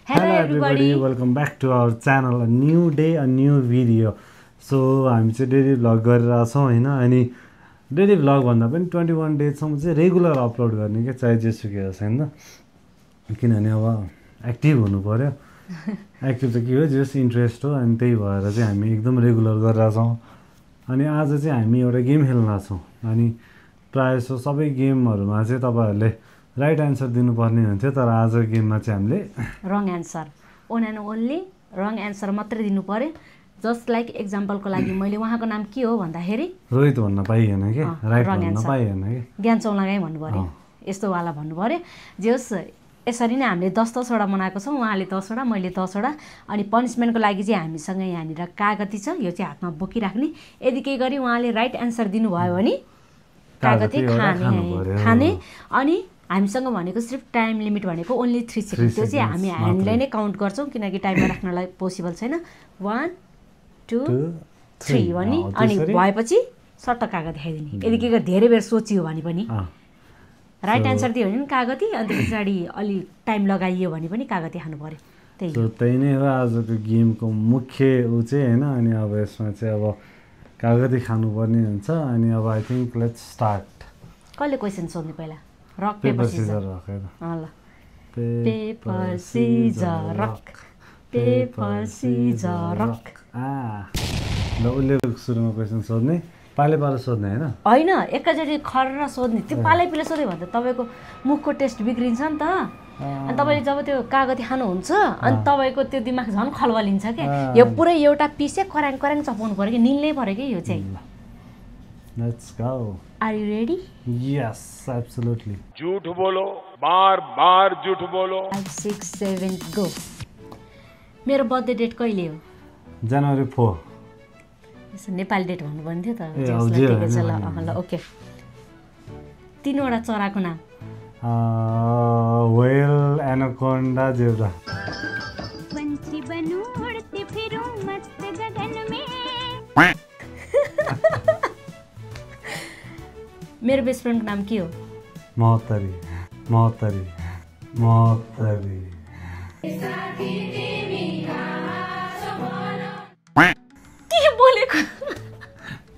Hello everybody, welcome back to our channel. A new day, a new video. So हामी चाहिँ daily vlog गरिरहेको छौँ हैन अनि डेली भ्लग भन्दा पनि 21 डेजसम्म चाहिँ रेगुलर अपलोड गर्ने के चाहे जेसुकै होस् हैन किनभने अब एक्टिभ हुनु पर्यो एक्टिभ त के हो जस इन्ट्रेस्ट हो अनि त्यही भएर चाहिँ हामी एकदम रेगुलर गरिरहेको छौँ अनि आज चाहिँ हामी एउटा गेम खेल्न छौँ अनि प्रायः जसो सबै गेमहरुमा चाहिँ तपाईहरुले राइट आन्सर दिनुपर्ने हुन्थ्यो तर आज गेममा चाहिँ हामीले wrong answer on and only wrong answer मात्रै दिनु पर्यो जस्ट लाइक एक्जाम्पलको लागि मैले उहाँको नाम के हो भन्दाखेरि रोहित भन्न पाइएन के राइट भन्न पाइएन के ज्ञान चौलागाई भन्नु पर्यो यस्तो वाला भन्नु पर्यो जस यसरी नै हामीले 10 वटा बनाएको छौँ उहाँले 10 वटा मैले 10 वटा अनि पनिशमेन्टको लागि चाहिँ हामीसँग यहाँनिर कागती छ यो चाहिँ हातमा बोकिराख्ने यदि केही गरी उहाँले राइट आन्सर दिनुभयो भने कागती खाने अनि हामीसँग भनेको सिर्फ टाइम लिमिट भनेको ओन्ली 3 सेकेन्ड त्यो चाहिँ हामी ह्यान्डलाई नै काउन्ट गर्छौँ किनकि टाइममा राख्नलाई पोसिबल छैन 1 2 3 भनी अनि भएपछि सट्ट कागती देखाइदिने यदि के धेरै बेर सोचियो भने पनि राइट आन्सर दियो भने कागती अन्त पछाडि अलि टाइम लगाइयो भने पनि कागती खानु पर्यो त्यही नै हो आजको गेमको मुख्य उ चाहिँ हैन अनि अब यसमा चाहिँ अब कागती खानुपर्ने हुन्छ अनि अब आई थिंक लेट्स स्टार्ट कसले क्वेशन सोध्ने पहिला रक पेपर सिजर रक ल paper scissor rock paper scissor rock ल उले सुरुमा क्वेशन सोध्ने पाले सोध्ने हैन एकैचोटि खर्र सोध्ने त्यो पाले सोध्यो भने त तपाईको मुखको टेस्ट बिग्रिन्छ नि त अनि तपाईले जब त्यो कागती खानुहुन्छ अनि तपाईको त्यो दिमाग झन् खलबलिन्छ के यो पुरै एउटा पिसे कराङ कराङ चपाउनु पर्यो के निल्नै पर्यो के यो चाहिँ let's go are you ready yes absolutely झूठ बोलो बार झूठ बोलो 5 6 7 गो मेरो बर्थडे डेट कहिले हो जनवरी 4 यसो नेपाली डेट भन्नु पर्ने थियो त ठिकै छ ल ओके 3 वटा चराको नाम व्हेल एनाकोन्डा जेब्रा पंछी बनूं उड़ती फिरूं मस्त गगन में मेरो बेस्ट फ्रेन्डको नाम के हो महतरी महतरी महतरी के बोलेको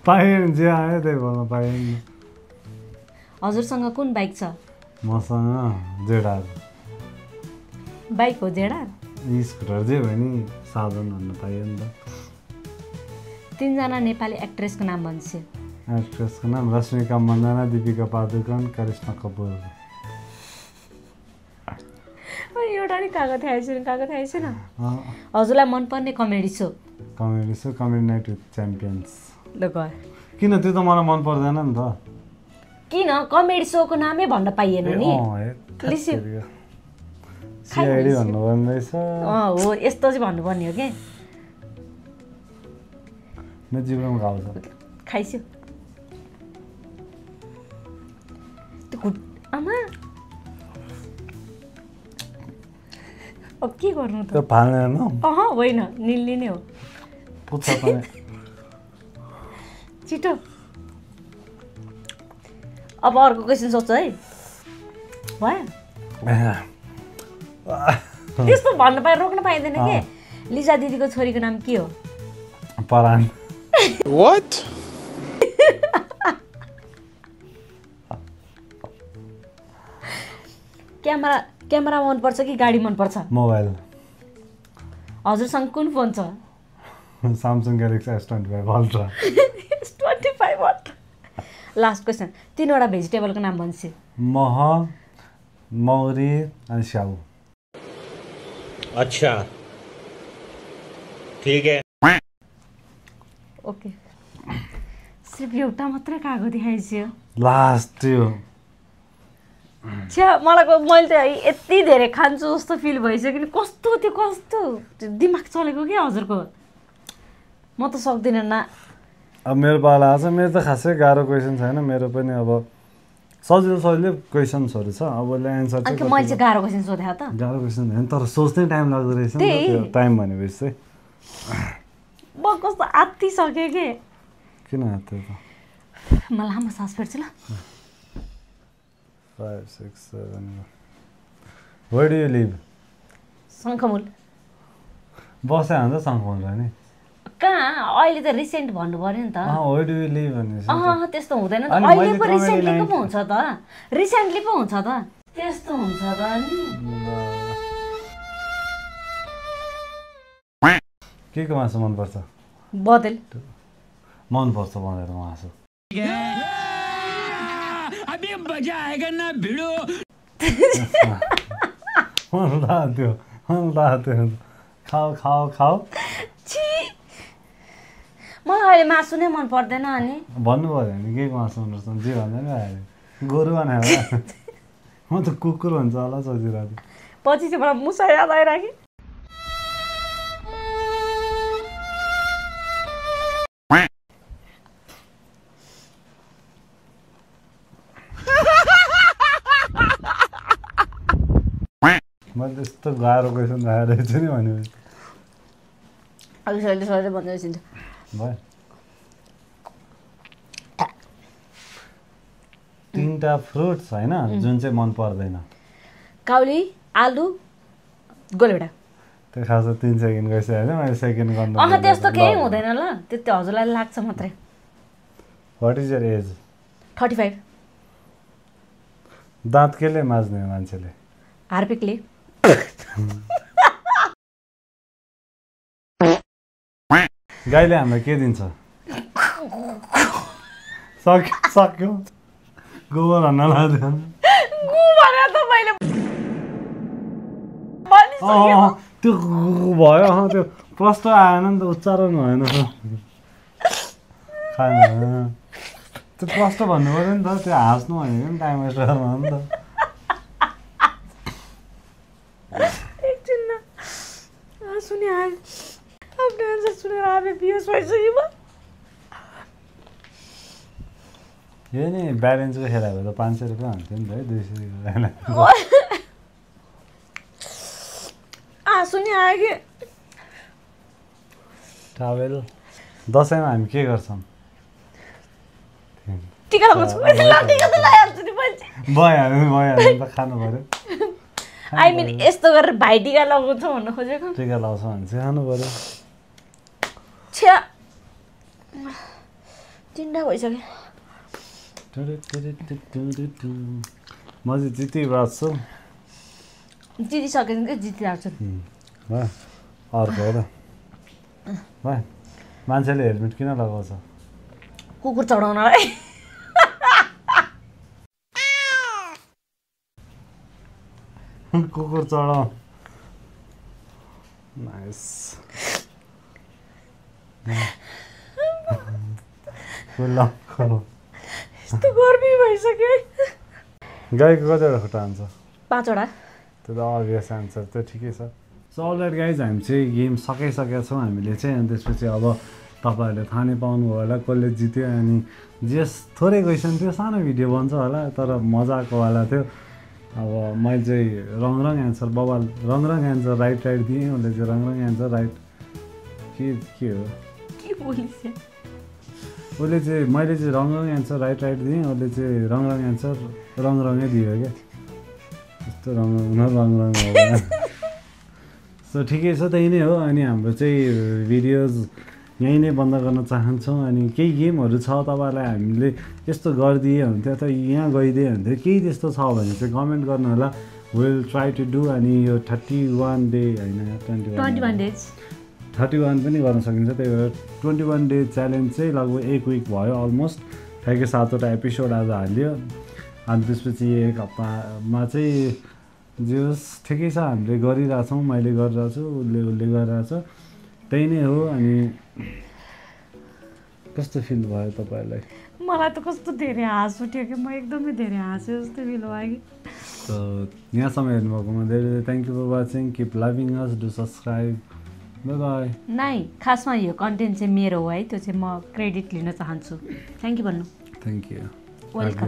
पाएन जे आयो त्यही भन्न पाएन हजुरसँग कुन बाइक छ मसँग जेडार बाइक हो जेडार स्कुटर जे भयो नि साधन भन्न पाइयो नि त 3 जना नेपाली एक्ट्रेसको नाम भन्छ एक्ट्रेसको नाम रश्मिका मन्दाना दीपिका पादुकोण करिश्मा कपुर एउटा नि कागती आएछ न हजुरलाई मनपर्ने comedy so comedy night with champions ल गयो किन त्यो त मलाई मन पर्दैन नि त किन कमेडी सोको नामै भन्न पाइएन नि सिआइडी भन्नुपर्ने रहेछ हो यस्तो चाहिँ भन्नुपर्ने हो के न जिब्रोमा घाउ छ खाइस्यो त्यो आमा अब के गर्नु त फाल्दैन होइन निल्ने नै हो पुच्छ पनि छिटो अब अर्को क्वेसन सोध्छ है भयो त्यस्तो भन्न पाए रोक्न पाइँदैन के लिजा दिदीको छोरीको नाम के हो परान What? क्यामेरा मन पर्छ कि गाडी मन पर्छ मोबाइल हजुरसँग कुन फोन छ Samsung Galaxy S25 Ultra S25 Ultra last question 3 वटा भेजिटेबलको नाम भन्छ मह मौरी अनि स्याउ अच्छा ठीक है ओके सिर्फ एउटा मात्रै कागती खाइसक्यो लास्ट त्यो छ्या मलाई मैले त यति धेरै खान्छु जस्तो फिल भइसक्यो नि कस्तो दिमाग चलेको के हजुरको म त सक्दिनँ न अब मेरो पाला आछ मेरो त खासै गाह्रो क्वेसन छैन मेरो पनि अब सजिलो क्वेसन्सहरु छ अब एन्सर चाहिँ अनि मैले चाहिँ गाह्रो क्वेसन सोधे त गाह्रो क्वेसन हैन तर सोच्नै टाइम लाग्दो रहेछ नि त्यो टाइम भनेपछि चाहिँ म कस्तो आत्ति सके के किन आत्ति त म लामो सास फेर्छु ल 5 6 7 Where do you live? Shankhamul बस्यो भने त शङ्खमूल हो नि कहाँ अहिले त रिसेन्ट भन्नु पर्यो नि त वेयर डु यु लिभ भन्ने त्यस्तो हुँदैन नि त अनि अहिले मैले पो comedy रिसेन्टली line- पो हुन्छ त रिसेन्टली पो हुन्छ त त्यस्तो हुन्छ त अनि के को मासु मनपर्छ बदल मनपर्छ भनेर मासु मन लाग्थ्यो खाऊ खाऊ खाऊ छी मलाई अहिले मासु नै मन पर्दैन अनि भन्नु पऱ्यो भने के को मासु मनपर्छ जे भन्दा नि आयो गोरु बनायो म त कुकुर भन्छ होला सोचिरहेको पछि चाहिँ मलाई मुसा याद आइराख्यो मैले त्यस्तो गाह्रो क्वेसन राखेको छु नि भनेपछि अहिले सहिले सहिले भन्दै छिन्छ भयो 3टा फ्रुट्स होइन जुन चाहिँ मन पर्दैन काउली आलु गोलेभेडा त्यो खास 3 सेकेन्ड गइसक्यो होइन मैले सेकेन्ड गर्नु त्यस्तो केही हुँदैन ल त्यो हजुरलाई लाग्छ मात्रै वाट इज यर एज 35 दाँत केले माझ्ने हो मान्छेले हार्पिकले गाईले हामीलाई के दिन्छ सक्यो गोबर भन्न लाग्दैन त्यो भयो त्यो प्रश्न आएन नि त उच्चारण भएन खानु त्यो प्रश्न भन्नु पऱ्यो नि त त्यो हाँस्नु भनेको नि टाइम वेस्ट गर्नु हो नि त सुने आयो आफ्नो आन्सर सुनेर आफै बिहोस भइसक्यो म यो नि ब्यालेन्सको खेला भए त 500 रुपियाँ हुन्थ्यो नि त है 200 रुपियाँ सुने आयो कि ट्राभल दसैँमा हामी के गर्छौँ टिका लगाउँछु टिका त लगाइहाल्छु नि पछि भइहाल्यो नि त खानु पऱ्यो आई मिन यस्तो गरेर भाइ टिका लगाउँछु भन्नु खोजेको टिका लाउँछ भने चाहिँ खानु पऱ्यो छ्या 3टा भइसक्यो म चाहिँ जितिरहेको छु जितिसकेँ कि जितिरहेको छु भयो अर्को हो त भयो मान्छेले हेलमेट किन लगाउँछ कुकुर चढाउनलाई कुकुर चढाउ नाइस यस्तो गर्मी भइसक्यो गाईको कतिवटा खुट्टा हुन्छ 5वटा त्यो त अभियस आन्सर त्यो ठिकै छ सो अलराइट गाइज हामी चाहिँ गेम सकाइसकेका छौँ हामीले चाहिँ अनि त्यसपछि अब तपाईँहरूले थाहा नै पाउनुभयो होला कसले जित्यो अनि जस थोरै क्वेसन थियो सानो भिडियो बन्छ होला तर मजाकोवाला थियो अब मैले चाहिँ रङ एन्सर बबाल रङ एन्सर राइट दिएँ उसले चाहिँ रङ एन्सर राइट के हो के बोलिस उसले चाहिँ मैले चाहिँ रङ एन्सर राइट दिएँ उसले चाहिँ रङ एन्सर रङै दियो क्या यस्तो रङ हो सो ठिकै छ त्यही नै हो अनि हाम्रो चाहिँ भिडियोज यहीँ नै बन्द गर्न चाहन्छौँ अनि केही गेमहरू छ तपाईँलाई हामीले यस्तो गरिदिए हुन्थ्यो अथवा यहाँ गइदिए हुन्थ्यो केही त्यस्तो छ भने चाहिँ कमेन्ट गर्नु होला विल ट्राई टु डु अनि यो 31 डे होइन 21 डेज 31 पनि गर्न सकिन्छ त्यही भएर 21 डे च्यालेन्ज चाहिँ लगभग 1 विक भयो अलमोस्ट ठ्याक्कै 7वटा एपिसोड आज हाल्यो अनि त्यसपछि 1 हप्तामा चाहिँ जे होस् ठिकै छ हामीले गरिरहेछौँ मैले गरिरहेको छु उसले गरिरहेछ त्यही नै हो अनि कस्तो फिल भयो तपाईँलाई मलाई त कस्तो धेरै हाँस उठ्यो कि म एकदमै धेरै हाँसेँ जस्तो फिल भयो कि यहाँसम्म हेर्नुभएकोमा धेरै thank you for watching keep loving us do subscribe bye bye नाइ खासमा यो कन्टेन्ट चाहिँ मेरो हो है त्यो चाहिँ म क्रेडिट लिन चाहन्छु थ्याङ्क यू भन्नु थ्याङ्क यू वेलकम